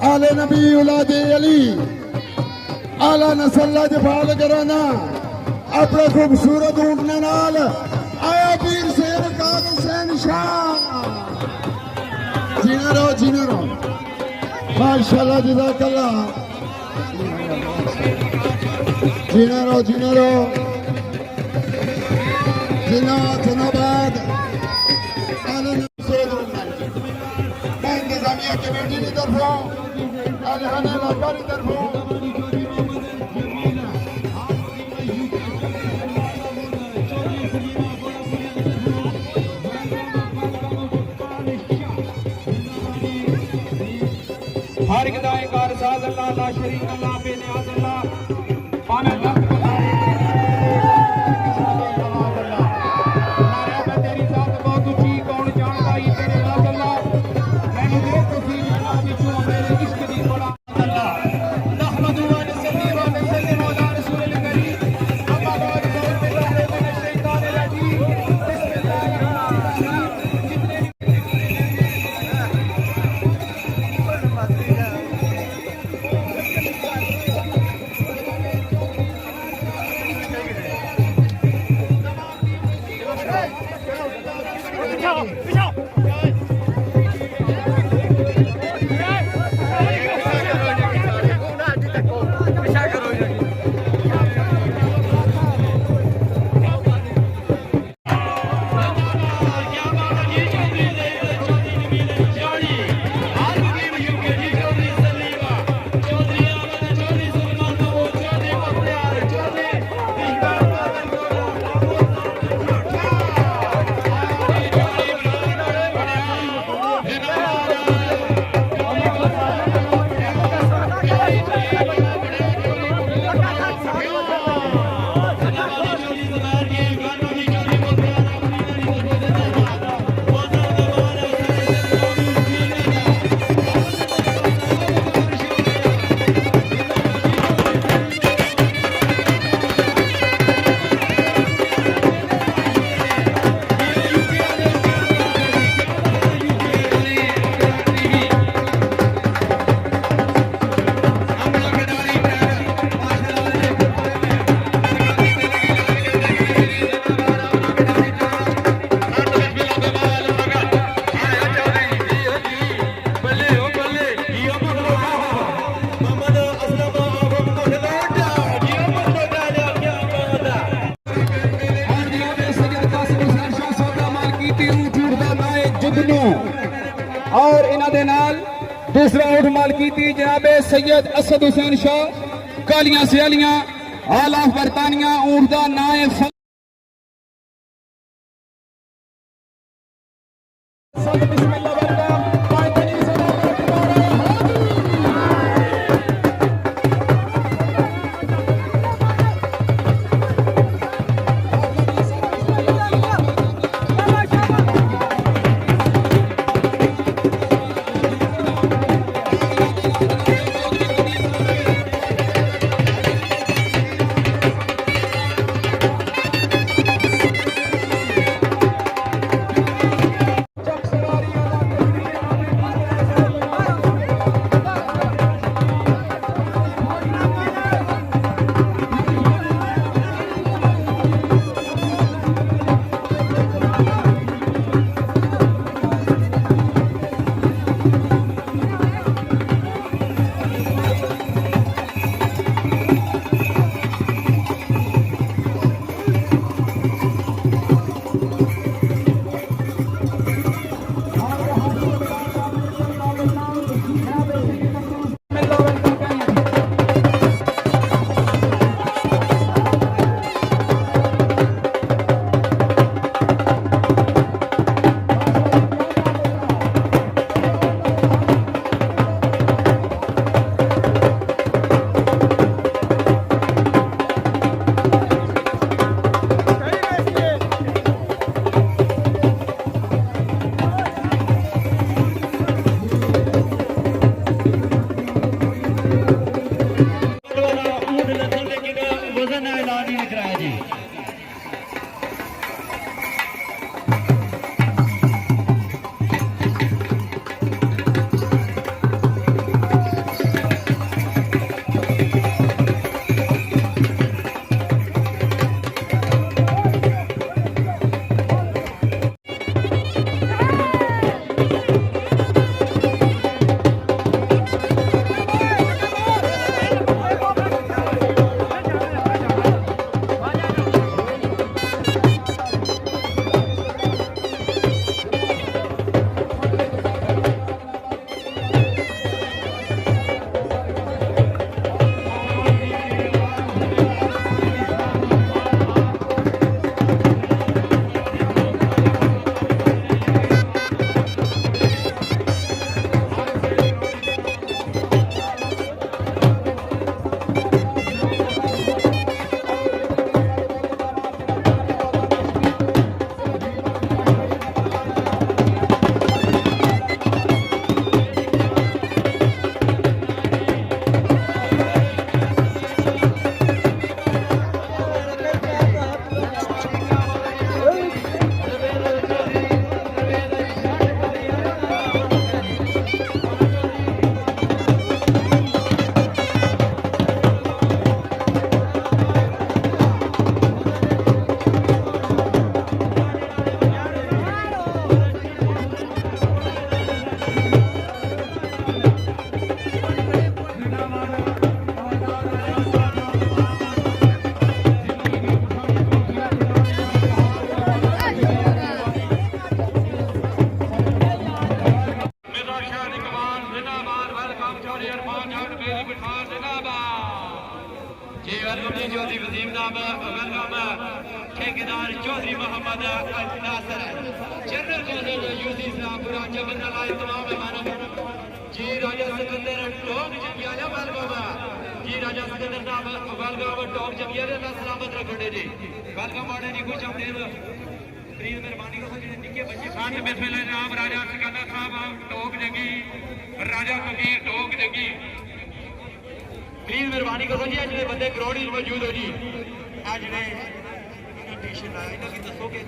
आले नबी औलादे अली आला नस्ल जफाल कराना अपने खूबसूरत ऊँटने नाल आया पीर शेर काद हुसैन शाह। जीना रहो माशाअल्लाह जज़ाकल्लाह। जीना रहो जिनाबाद आले इंतजामिया कमेटी की तरफों आलहाना इलाका की तरफों हर गदाए कार साज अल्लाह ला शरीक अल्लाह बेनियाज अल्लाह पाना लख तेरी जात बहुत ऊंची कौन जानदा ही तेरे नाज अल्लाह मैनू दे तौफीक अल्लाह विचों मेरे इश्क दी बड़ा अल्लाह नहमदु व नसल्ली व नसल्लिम अला रसूलिल करीम अम्मा बाद बिल्लाहि मिनश शैतानिर रजीम बिस्मिल्लाहिर रहमानिर रहीम। और इन्हां दे नाल दूसरा ऊँट माल की जनाबे सैयद असद हुसैन शाह कालियां सियालियां आलाफ बरतानिया ऊँट का नाम है जिंदाबाद वेलकम चौधरी इरफान जाट बेरी पठान जिंदाबाद जी वेलकम जी चौधरी वसीम नाम वेलकम ठेकेदार चौधरी मोहम्मद नासर जनरल कौंसिल यूसी इस्लामपुरा जबन लाए तमाम मेहमानों जी राजा सिकंदर टोक जमिया वेलकम जी राजा सिकंदर नाम वेलकम टोक जमिया अल्लाह सलामत रखने जी वेलकम वाले जी खुश आमदीद प्लीज मेहरबानी करो जी निके बच्चे खान बिस्मिल्लाह जनाब राजा सिकंदर साहब टोक जगी राजा फकीर टोक जगी प्लीज मेहरबानी करो जी अजने बंदे करोड़ ही मौजूद हो जी अजने टी शर्ट आया इन्हें दसोगे